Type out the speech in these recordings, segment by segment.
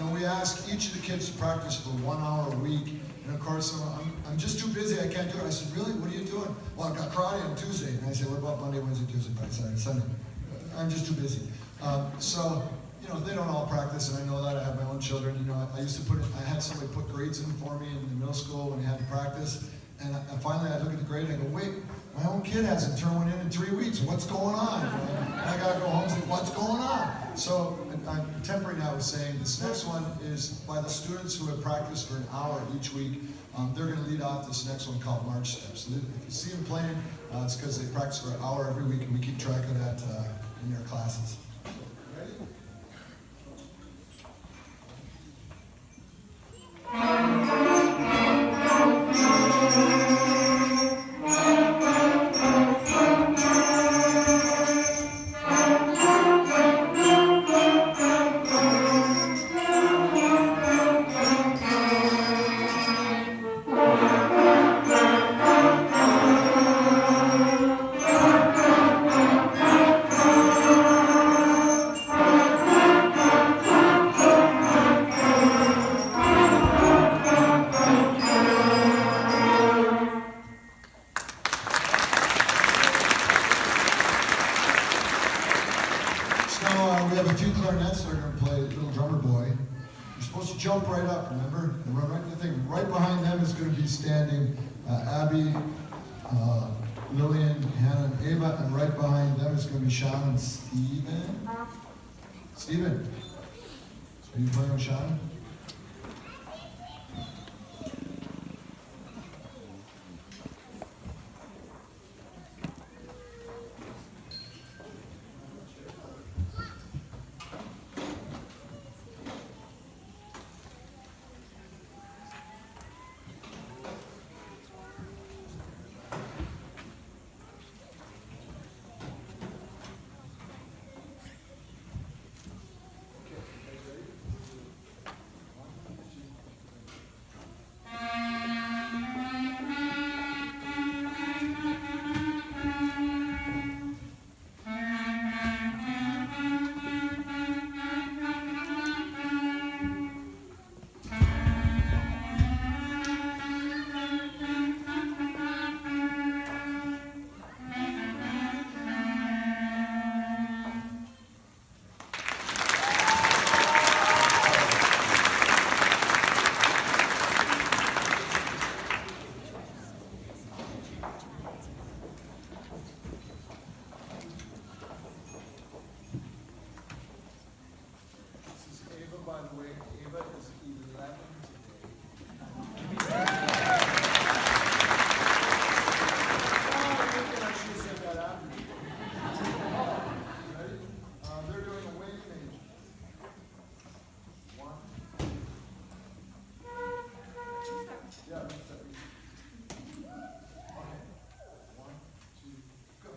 we ask each of the kids to practice for 1 hour a week. And of course, I'm just too busy, I can't do it. I said, really, what are you doing? Well, I've got karate on Tuesday. And I said, what about Monday, Wednesday, Tuesday, Friday, Saturday, Sunday? I'm just too busy. So, they don't all practice, and I know that. I have my own children. I used to I had somebody put grades in for me in the middle school when you had to practice. And finally, I look at the grade and I go, wait, my own kid hasn't turned one in 3 weeks. What's going on? And I got to go home and say, what's going on? So I'm tempering now with saying this next one is by the students who have practiced for an hour each week. They're going to lead off this next one called March Steps. If you see them playing, it's because they practice for an hour every week, and we keep track of that in their classes. Ready? We have a few clarinets that are going to play Little Drummer Boy. You're supposed to jump right up, remember? And run right to the thing. Right behind them is going to be standing Abby, Lillian, Hannah, and Ava, and right behind them is going to be Sean and Steven. Steven, are you playing with Sean? By the way, Ava is 11 today. I should have said that after. Ready? They're doing awakening. One. Yeah, that's it. Okay. 1, 2, go.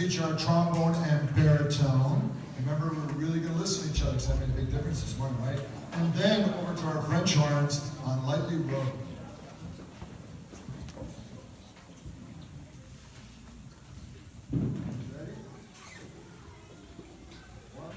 feature our trombone and baritone. Remember, we're really going to listen to each other because that made a big difference this morning, right? And then over to our French horns on Lightly Road. Ready? 1,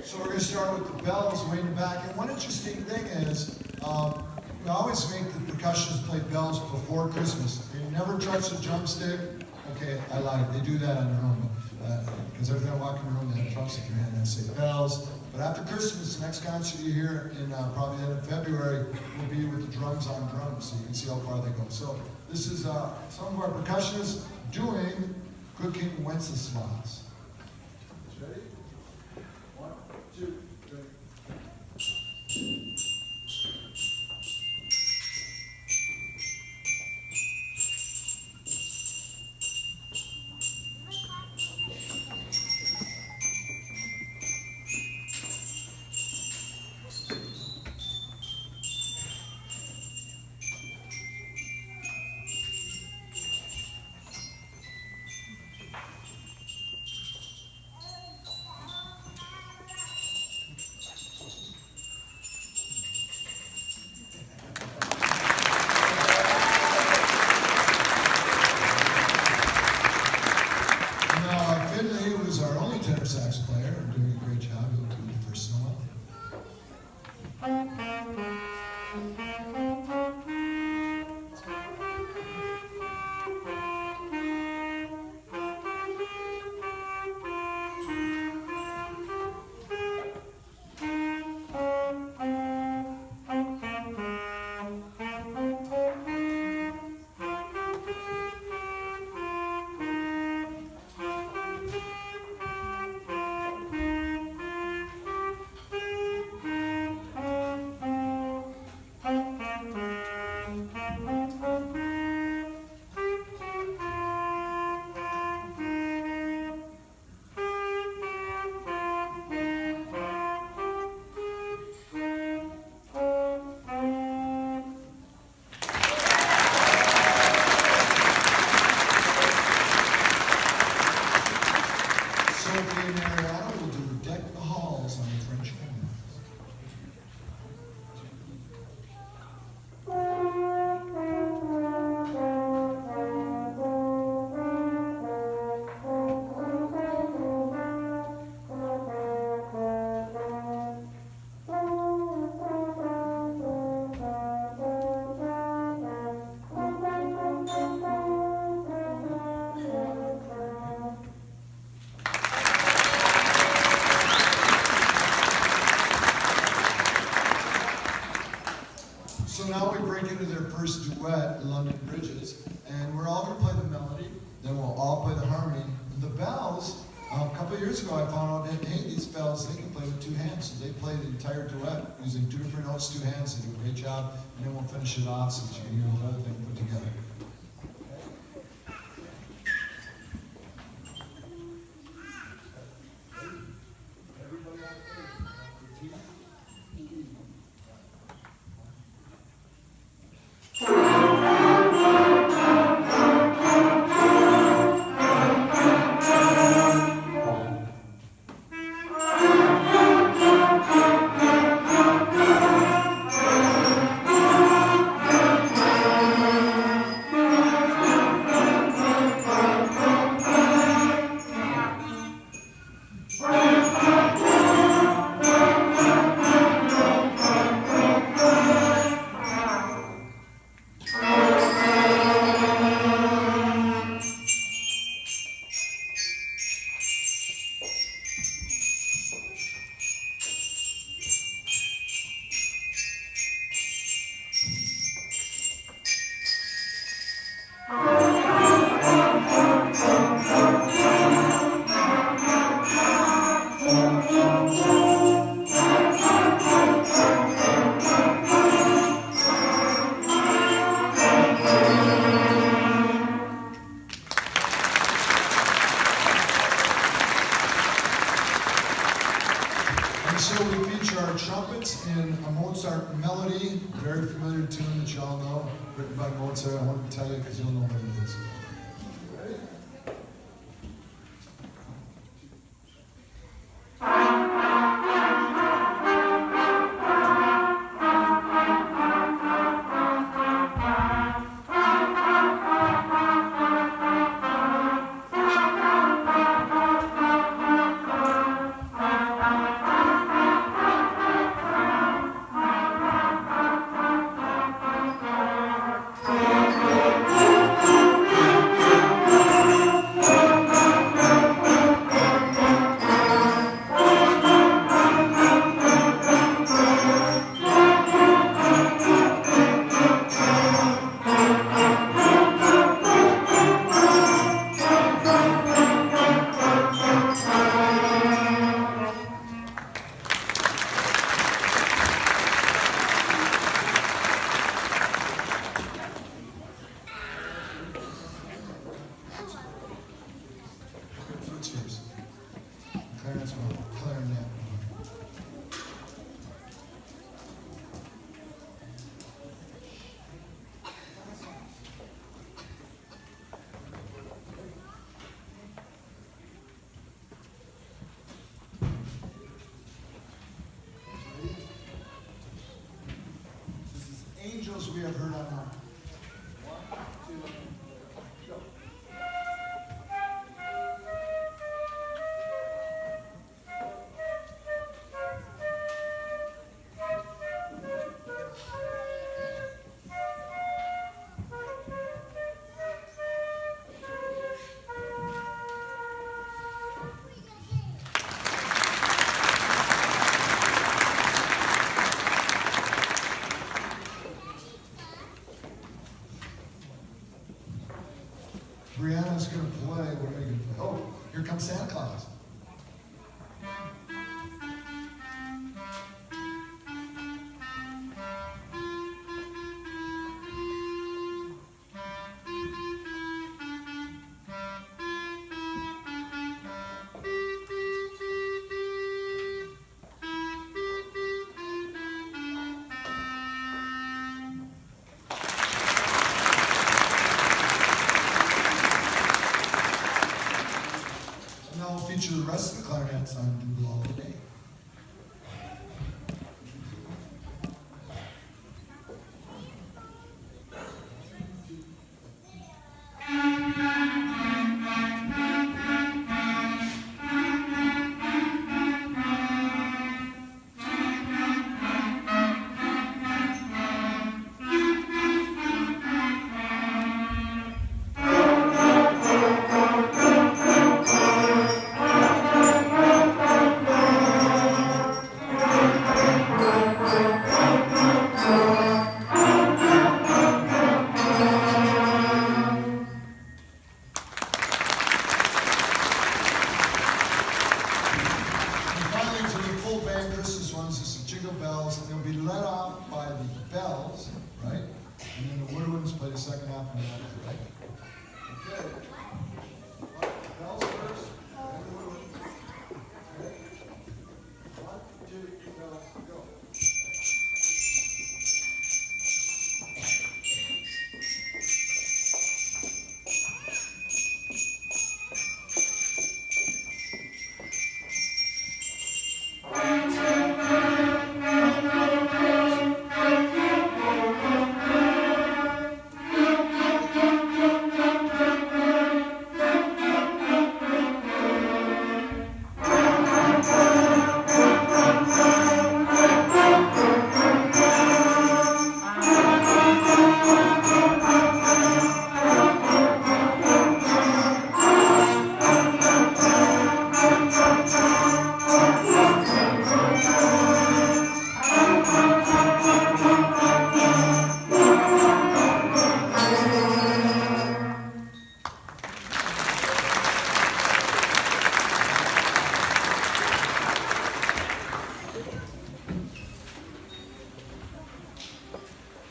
So we're going to start with the bells way in the back. And one interesting thing is, we always make the percussionists play bells before Christmas. They never touch the drumstick. Okay, I lied. They do that on their own. Because every time I walk in the room, they have a drumstick in your hand and say bells. But after Christmas, the next concert you hear in probably the end of February will be with the drums on drums, so you can see how far they go. So this is some of our percussionists doing Good King Wenceslas. Ready? 1, 2, 3. Sax player and doing a great job. He'll do the first solo. So now we break into their first duet, London Bridges, and we're all going to play the melody, then we'll all play the harmony. And the bells, a couple of years ago I found out that, hey, these bells, they can play with two hands. So they play the entire duet using two different notes, two hands. They do a great job, and then we'll finish it off so that you can hear the whole thing put together. So we feature our trumpets in a Mozart melody, very familiar tune that you all know, written by Mozart. I want to tell you because you'll know what it is. Ready? Clarinet. This is Angels We Have Heard on High. Brianna's going to play. What are you going to play? Oh, here comes Santa Claus.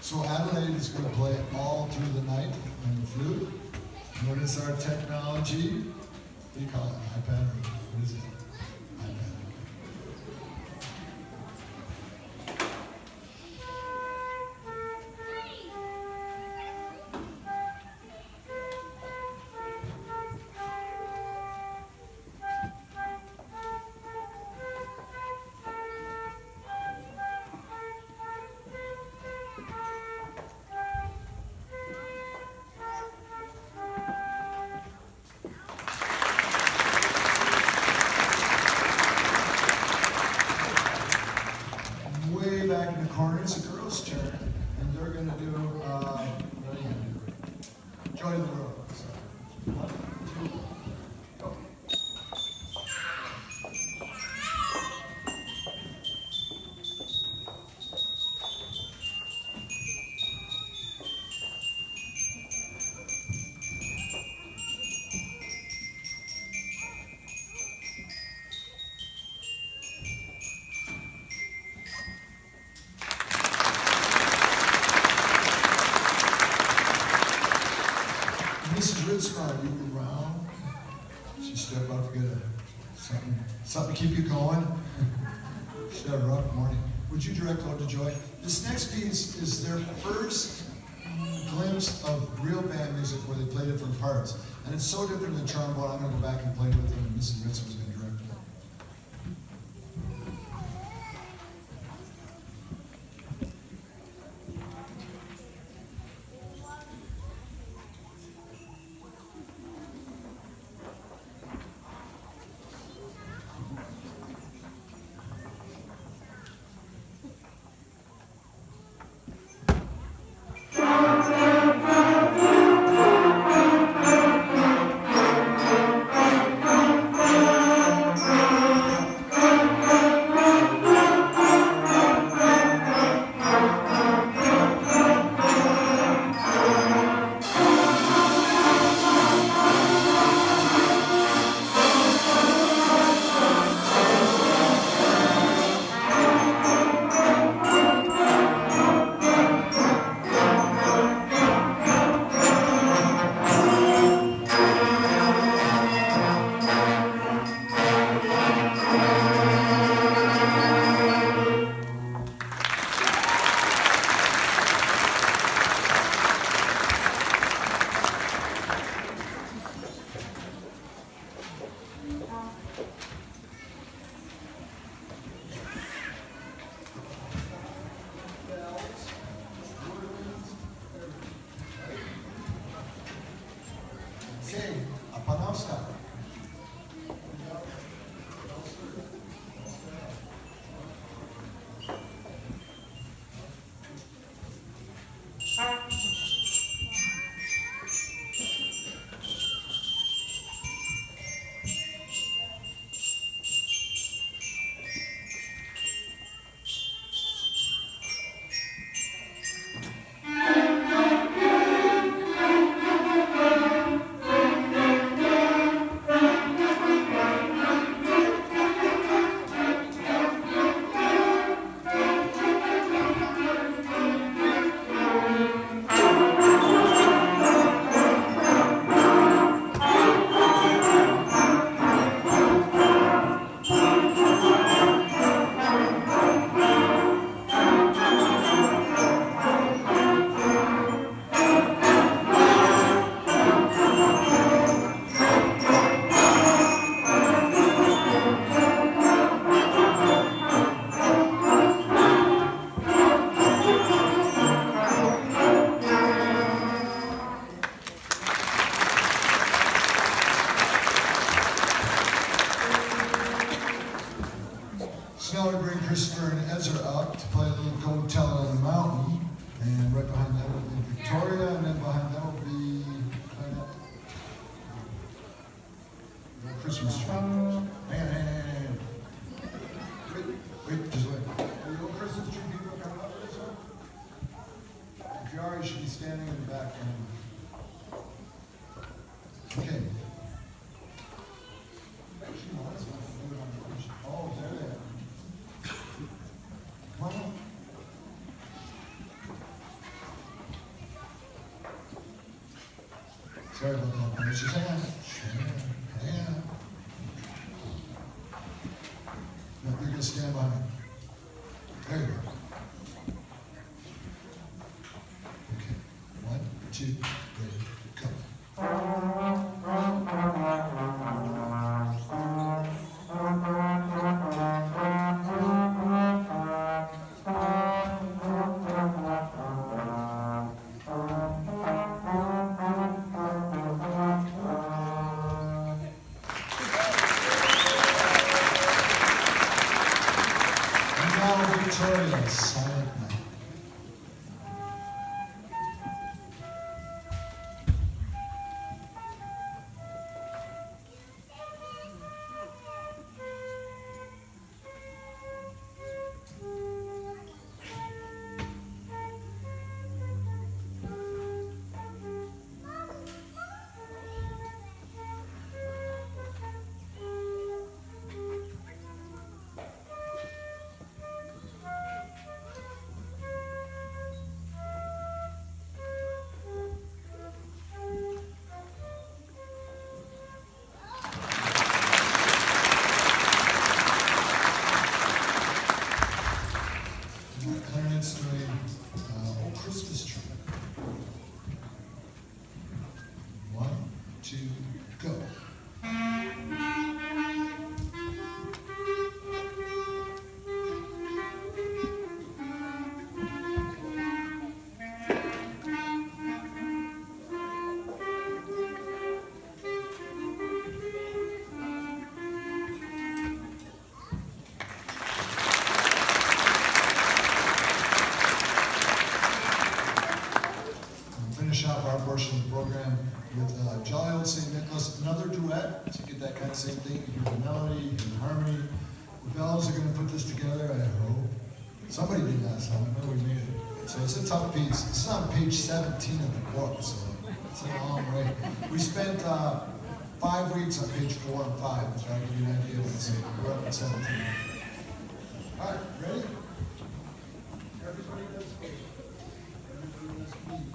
So Adelaide is going to play all through the night on the flute. What is our technology? What do you call it? iPad or what is it? iPad. Way back in the corner, it's a girl's turn, and they're going to do, what are you going to do? Joy of the World. So, 1, 2, go. Mrs. Ritzmar, you were around. She's still about to get something to keep you going. She had a rough morning. Would you direct Ode to Joy? This next piece is their first glimpse of real band music where they play different parts. And it's so different than trombone, I'm going to go back and play with them, and Mrs. Ritzmar's going to direct it. Okay, Apanowska. So now we bring Christopher and Ezra up to play a little Go Tell It on the Mountain. And right behind that will be Victoria, and then behind that will be Christmas tree. Hang on. Wait, just wait. Are you all Christmas tree people coming up for this one? If you are, you should be standing in the back. Okay. Oh, there they are. Come on up. Sorry about that, but just hang on. Hang on. No, you're gonna stand by me. There you go. Okay. 1, 2, ready, go. Victoria, silent night. Clarinet's doing Old Christmas Tree. 1, 2, go. Finish off our portion of the program with Jolly Old St. Nicholas, another duet, to get that kind of same thing. You hear the melody, you hear the harmony. The bells are going to put this together, I hope. Somebody did last time, I know we made it. So it's a tough piece. It's on page 17 of the book, so it's a long way. We spent 5 weeks on page 4 and 5, so I give you an idea of what's we're up at 17. All right, ready? Everybody does speak. Everybody does speak.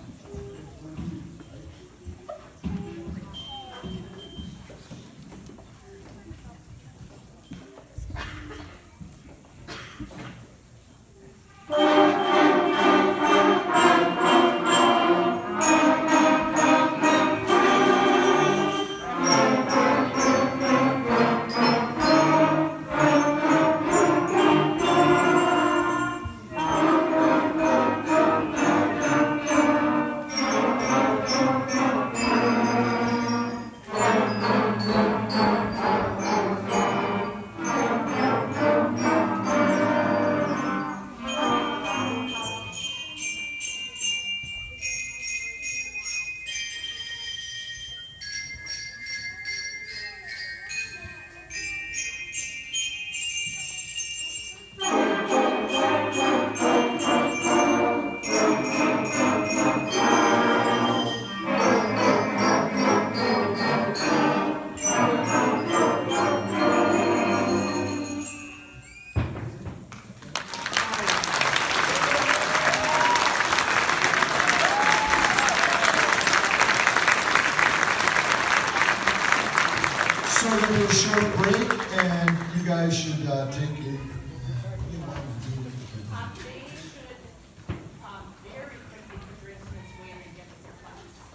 So we're going to do a short break, and you guys should take it.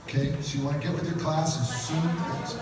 Okay, so you want to get with your class as soon as